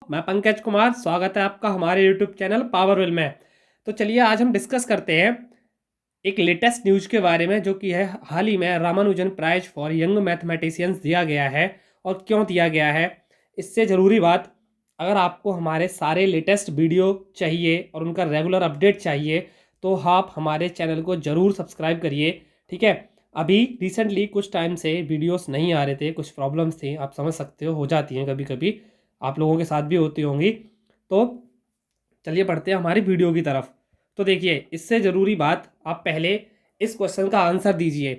मैं पंकज कुमार, स्वागत है आपका हमारे यूट्यूब चैनल पावरविल में। तो चलिए आज हम डिस्कस करते हैं एक लेटेस्ट न्यूज़ के बारे में, जो कि है हाल ही में Ramanujan prize for young mathematicians दिया गया है। और क्यों दिया गया है, इससे ज़रूरी बात, अगर आपको हमारे सारे लेटेस्ट वीडियो चाहिए और उनका रेगुलर अपडेट चाहिए तो आप हमारे चैनल को ज़रूर सब्सक्राइब करिए। ठीक है, अभी रिसेंटली कुछ टाइम से वीडियोस नहीं आ रहे थे, कुछ प्रॉब्लम्स थी, आप समझ सकते हो जाती हैं कभी कभी, आप लोगों के साथ भी होती होंगी। तो चलिए बढ़ते हैं हमारी वीडियो की तरफ। तो देखिए, इससे ज़रूरी बात, आप पहले इस क्वेश्चन का आंसर दीजिए।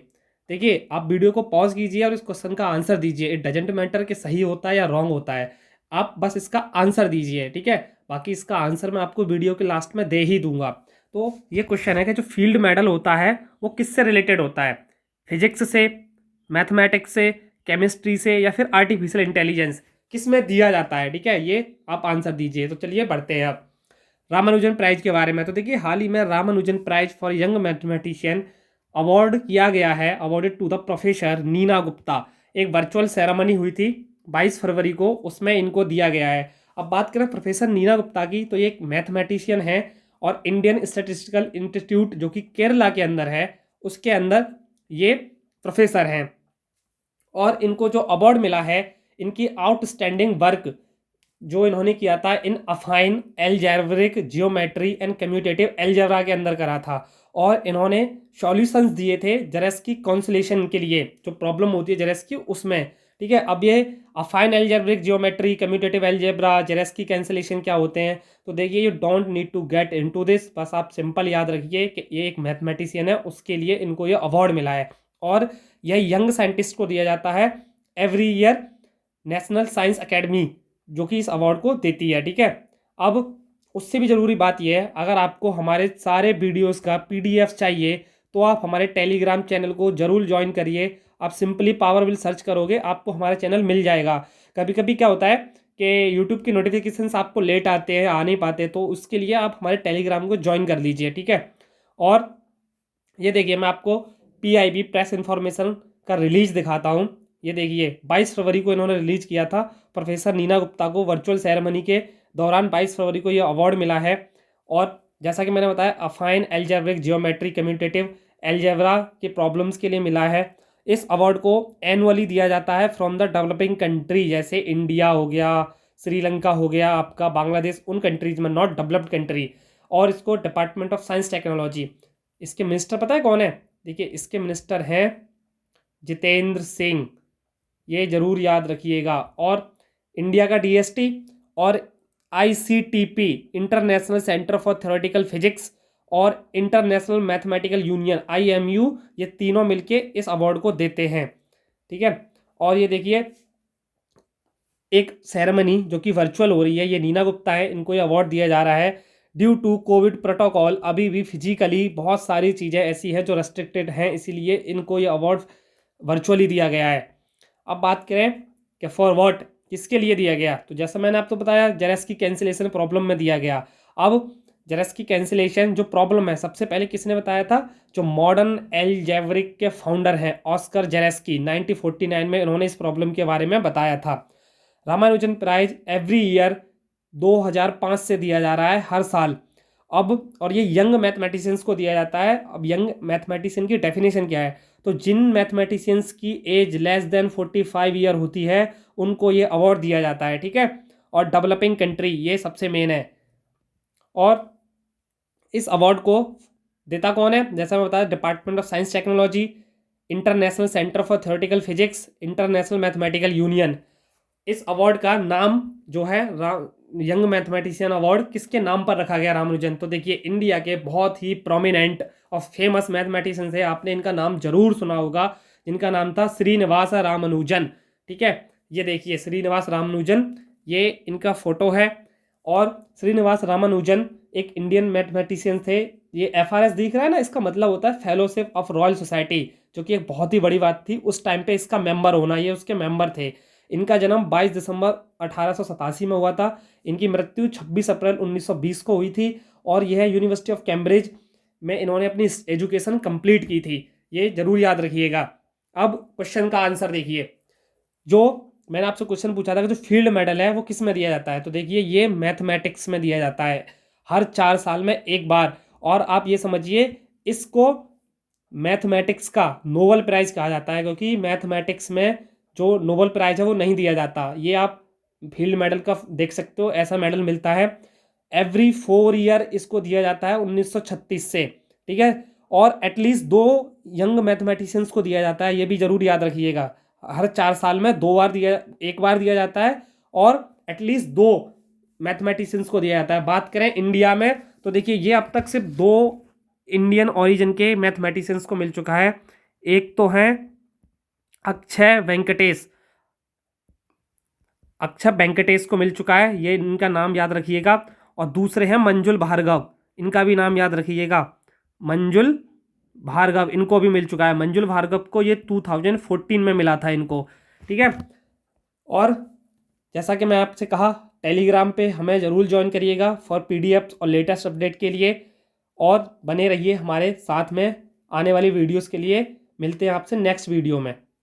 देखिए, आप वीडियो को पॉज कीजिए और इस क्वेश्चन का आंसर दीजिए। इट डजेंट मैटर कि सही होता है या रॉन्ग होता है, आप बस इसका आंसर दीजिए। ठीक है, बाकी इसका आंसर मैं आपको वीडियो के लास्ट में दे ही दूंगा। तो ये क्वेश्चन है कि जो फील्ड मेडल होता है वो किससे रिलेटेड होता है, फिजिक्स से, मैथमेटिक्स से, केमिस्ट्री से, या फिर आर्टिफिशियल इंटेलिजेंस, किस में दिया जाता है। ठीक है, ये आप आंसर दीजिए। तो चलिए बढ़ते हैं अब रामानुजन प्राइज के बारे में। तो देखिए, हाल ही में Ramanujan prize for young mathematician award किया गया है, awarded to the professor Neena Gupta. एक वर्चुअल सेरेमनी हुई थी 22 फरवरी को, उसमें इनको दिया गया है। अब बात करें प्रोफेसर नीना गुप्ता की, तो ये एक मैथमेटिशियन है और इंडियन स्टैटिस्टिकल इंस्टीट्यूट जो कि केरला के अंदर है, उसके अंदर ये प्रोफेसर हैं। और इनको जो अवार्ड मिला है, इनकी आउटस्टैंडिंग वर्क जो इन्होंने किया था इन affine algebraic geometry and commutative algebra के अंदर करा था। और इन्होंने सॉल्यूशंस दिए थे जेरेस्की कॉन्सुलेशन के लिए, जो प्रॉब्लम होती है जेरेस्की उसमें। ठीक है, अब ये affine algebraic geometry, commutative algebra, Zariski cancellation क्या होते हैं, तो देखिए you don't need to get into this, बस आप सिंपल याद रखिए कि ये एक मैथमेटिशियन है, उसके लिए इनको ये अवार्ड मिला है। और यह यंग साइंटिस्ट को दिया जाता है every year, national science academy जो कि इस अवार्ड को देती है। ठीक है, अब उससे भी ज़रूरी बात यह है, अगर आपको हमारे सारे वीडियोस का पीडीएफ चाहिए तो आप हमारे टेलीग्राम चैनल को ज़रूर ज्वाइन करिए। आप सिंपली पावरविल सर्च करोगे, आपको हमारा चैनल मिल जाएगा। कभी कभी क्या होता है कि यूट्यूब की नोटिफिकेशंस आपको लेट आते हैं, आ नहीं पाते, तो उसके लिए आप हमारे टेलीग्राम को ज्वाइन कर लीजिए। ठीक है, और ये देखिए, मैं आपको पीआईबी प्रेस इंफॉर्मेशन का रिलीज दिखाता हूँ। ये देखिए, 22 फरवरी को इन्होंने रिलीज किया था। प्रोफेसर नीना गुप्ता को वर्चुअल सेरेमनी के दौरान 22 फरवरी को ये अवार्ड मिला है। और जैसा कि मैंने बताया, अफाइन एल्जेब्रिक जियोमेट्री कम्यूटेटिव एल्जेब्रा के प्रॉब्लम्स के लिए मिला है। इस अवार्ड को एनुअली दिया जाता है फ्रॉम द डेवलपिंग कंट्री, जैसे इंडिया हो गया, श्रीलंका हो गया, आपका बांग्लादेश, उन कंट्रीज में, नॉट डेवलप्ड कंट्री। और इसको डिपार्टमेंट ऑफ साइंस टेक्नोलॉजी, इसके मिनिस्टर पता है कौन है? देखिए, इसके मिनिस्टर हैं जितेंद्र सिंह, ये जरूर याद रखिएगा। और इंडिया का डीएसटी और ICTP, international centre for theoretical physics, और इंटरनेशनल मैथमेटिकल यूनियन आईएमयू, ये तीनों मिलके इस अवार्ड को देते हैं। ठीक है, और ये देखिए, एक सेरेमनी जो कि वर्चुअल हो रही है, ये नीना गुप्ता है, इनको ये अवार्ड दिया जा रहा है। ड्यू टू कोविड प्रोटोकॉल, अभी भी फिजिकली बहुत सारी चीज़ें ऐसी हैं जो रेस्ट्रिक्टेड हैं, इसीलिए इनको ये अवार्ड वर्चुअली दिया गया है। अब बात करें कि फॉर व्हाट, किसके लिए दिया गया, तो जैसा मैंने आपको बताया, जेरेस्की कैंसिलेशन प्रॉब्लम में दिया गया। अब जेरेस्की कैंसिलेशन जो प्रॉब्लम है, सबसे पहले किसने बताया था? जो मॉडर्न एल्जेब्रिक के फाउंडर हैं ऑस्कर जेरेस्की, 1949 में इन्होंने इस प्रॉब्लम के बारे में बताया था। रामानुजन प्राइज एवरी ईयर 2005 से दिया जा रहा है, हर साल। अब और ये यंग मैथमेटिशियंस को दिया जाता है। अब यंग मैथमेटिशियन की डेफिनेशन क्या है, तो जिन मैथमेटिशियंस की एज लेस देन 45 ईयर होती है उनको ये अवार्ड दिया जाता है। ठीक है, और डेवलपिंग कंट्री, ये सबसे मेन है। और इस अवार्ड को देता कौन है? जैसा मैं बताया, department of science technology, international centre for theoretical physics, international mathematical union. इस अवार्ड का नाम जो है यंग मैथमेटिशियन अवार्ड किसके नाम पर रखा गया? रामानुजन। तो देखिए, इंडिया के बहुत ही प्रोमिनेंट और फेमस मैथमेटिशियन है, आपने इनका नाम जरूर सुना होगा, जिनका नाम था श्रीनिवास रामानुजन। ठीक है, ये देखिए श्रीनिवास रामानुजन, ये इनका फोटो है। और श्रीनिवास रामानुजन एक इंडियन मैथमेटिशियन थे। ये FRS दिख रहा है ना, इसका मतलब होता है फेलोशिप ऑफ रॉयल सोसाइटी, जो कि एक बहुत ही बड़ी बात थी उस टाइम पे इसका मेंबर होना, ये उसके मेंबर थे। इनका जन्म 22 दिसंबर 1887 में हुआ था। इनकी मृत्यु 26 अप्रैल 1920 को हुई थी। और यह यूनिवर्सिटी ऑफ कैम्ब्रिज में इन्होंने अपनी एजुकेशन कंप्लीट की थी, ये जरूर याद रखिएगा। अब क्वेश्चन का आंसर देखिए, जो मैंने आपसे क्वेश्चन पूछा था कि जो फील्ड मेडल है वो किस में दिया जाता है, तो देखिए ये मैथमेटिक्स में दिया जाता है हर 4 साल में एक बार। और आप ये समझिए इसको मैथमेटिक्स का नोबेल प्राइज़ कहा जाता है, क्योंकि मैथमेटिक्स में जो नोबेल प्राइज़ है वो नहीं दिया जाता। ये आप फील्ड मेडल का देख सकते हो, ऐसा मेडल मिलता है एवरी 4 ईयर, इसको दिया जाता है 1936 से, ठीक है। और एटलीस्ट 2 यंग मैथमेटिशियंस को दिया जाता है, ये भी जरूर याद रखिएगा। हर 4 साल में 2 बार दिया, एक बार दिया जाता है, और एटलीस्ट 2 मैथमेटिशियंस को दिया जाता है। बात करें इंडिया में तो देखिए ये अब तक सिर्फ 2 इंडियन ओरिजिन के मैथमेटिशियंस को मिल चुका है। एक तो है अक्षय वेंकटेश, अक्षय वेंकटेश को मिल चुका है, ये इनका नाम याद रखिएगा। और दूसरे हैं मंजुल भार्गव, इनका भी नाम याद रखिएगा, मंजुल भार्गव, इनको भी मिल चुका है। मंजुल भार्गव को ये 2014 में मिला था इनको, ठीक है। और जैसा कि मैं आपसे कहा, टेलीग्राम पे हमें ज़रूर ज्वाइन करिएगा फॉर पीडीएफ और लेटेस्ट अपडेट के लिए, और बने रहिए हमारे साथ में आने वाली वीडियोस के लिए। मिलते हैं आपसे नेक्स्ट वीडियो में।